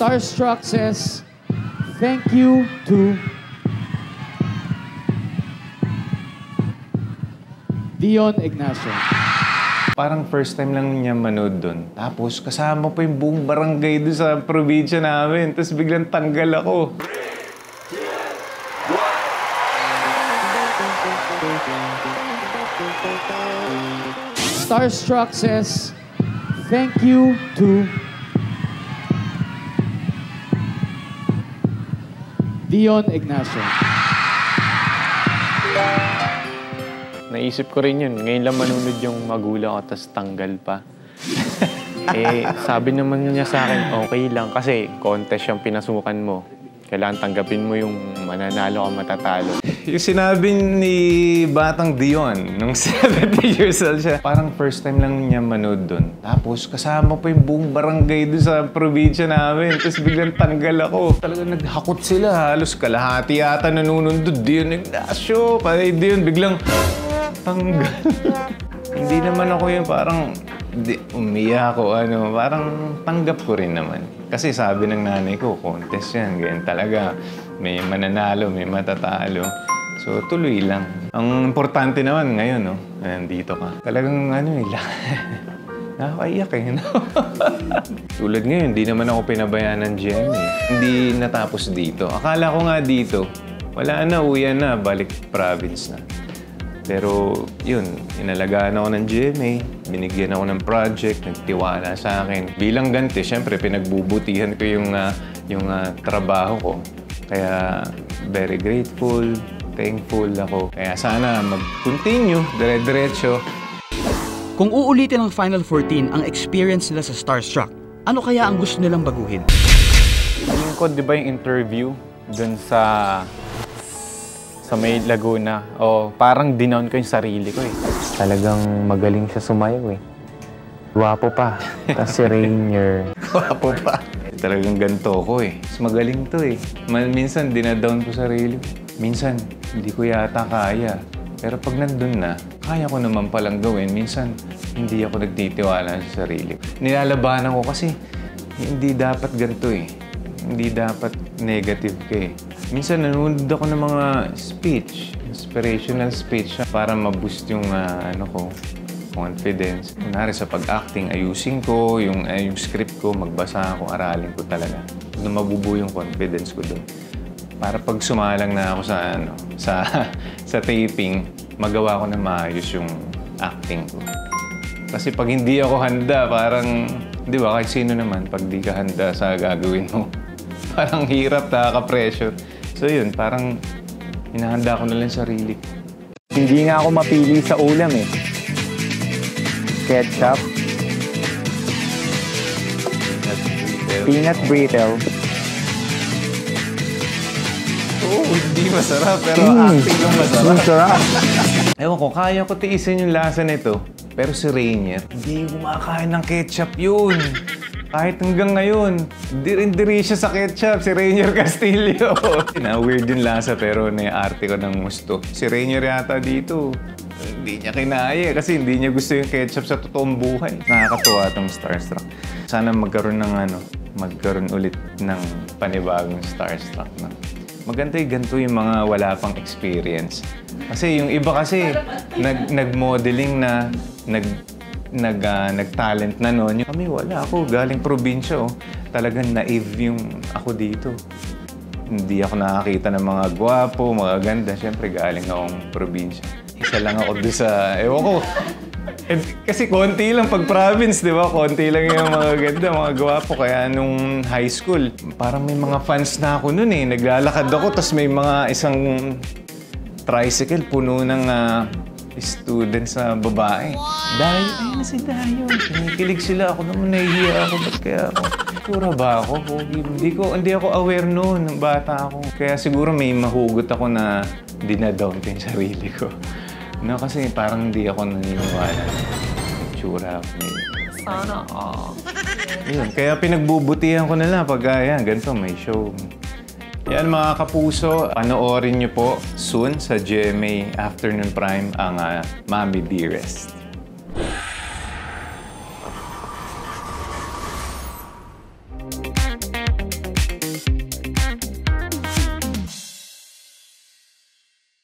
Starstruck says, thank you to Dion Ignacio. Parang first time lang niya manood doon. Tapos kasama pa yung buong barangay doon sa probinsya namin. Tapos biglang tanggal ako. Starstruck says, thank you to Dion Ignacio. Naisip ko rin yun. Ngayon lang manunod yung magulang ko, tas tanggal pa. Sabi naman niya sa akin, okay lang. Kasi contest yung pinasukan mo. Kailangan tanggapin mo yung mananalo o matatalo. Yung sinabi ni Batang Dion, nung 70 years old siya, parang first time lang niya manood doon. Tapos kasama pa yung buong barangay doon sa probinsya namin. Tapos biglang tanggal ako. Talagang naghakot sila. Halos kalahati yata nanonood doon. Dion Ignacio. Pati Dion biglang tanggal. Hindi naman ako yung parang umiyak ako. Parang tanggap ko rin naman. Kasi sabi ng nanay ko, contest yan. Ganyan talaga. May mananalo, may matatalo. So, tuloy lang. Ang importante naman ngayon, nandito ka. Talagang nakakaiyak eh. Tulad ngayon, hindi naman ako pinabayaan ng GMA. Hindi natapos dito. Akala ko nga dito, wala na, uwian na, balik province na. Pero yun, inalagaan ako ng GMA, binigyan ako ng project, nagtiwala sa akin. Bilang ganti, syempre pinagbubutihan ko yung trabaho ko. Kaya very grateful, thankful ako. Kaya sana mag-continue, dire-diretso. Kung uulitin ng Final 14 ang experience nila sa Starstruck, ano kaya ang gusto nilang baguhin? Tingin ko, di ba yung interview dun sa may Laguna, parang dinown ko yung sarili ko eh. Talagang magaling siya sumayaw eh. Gwapo pa. Tapos si Rainier. Gwapo pa. Talagang ganito ko eh. Mas magaling to eh. Minsan dinadown ko sarili. Minsan hindi ko yata kaya. Pero pag nandun na, kaya ko naman palang gawin. Minsan hindi ako nagtitiwala sa sarili. Nilalabanan ko kasi hindi dapat ganito eh. Hindi dapat negative ka eh. Minsan nanonood ako ng mga speech, inspirational speech para ma-boost yung confidence. Kunwari sa pag-acting, ayusin ko, yung script ko, magbasa ako, aralin ko talaga. Doon mabubuo yung confidence ko doon. Para pag sumalang na ako sa taping, magawa ko na maayos yung acting ko. Kasi pag hindi ako handa, parang, di ba, kahit sino naman, pag di ka handa sa gagawin mo, parang hirap, nakaka-pressure. So yun, parang hinahanda ko na lang sarili. Hindi nga ako mapili sa ulam eh. Ketchup. Peanut brittle. Hindi masarap, pero acting yung masarap. Masarap. Ewan ko, kaya ko tiisin yung lasa nito. Pero si Rainier, hindi kumakain ng ketchup yun. Kahit hanggang ngayon, diri siya sa ketchup, si Rainier Castillo. Weird yung lasa pero naiarte ko ng gusto. Si Rainier yata dito, hindi niya kinaya kasi hindi niya gusto yung ketchup sa totoong buhay. Nakakatuwa itong Starstruck. Sana magkaroon ulit ng panibagong Starstruck. Maganda yung ganito yung mga wala pang experience. Kasi yung iba kasi, nag-modeling na, nag-talent na noon. Kami wala ako, galing probinsya. Talagang naive yung ako dito. Hindi ako nakakita ng mga gwapo, mga ganda. Siyempre galing akong probinsya. Isa lang ako doon sa, ewan ko. Kasi konti lang pag province, di ba? Konti lang yung mga ganda, mga gwapo. Kaya nung high school, parang may mga fans na ako noon eh. Naglalakad ako, tapos may mga isang tricycle puno ng students na babae. Dayo, ayun na si Dayo. Kinikilig sila. Ako naman nahihiya ako. Ba't kaya ako? Sura ba ako? Hindi ako aware noon ng bata ako. Kaya siguro may mahugot ako na dinadown ko yung sarili ko. No, kasi parang hindi ako naniniwala. Tsura ako. Sana Yun, kaya pinagbubutihan ko na lang pag ganito may show. Yan mga kapuso, panoorin niyo po soon sa GMA Afternoon Prime ang Mommy Dearest.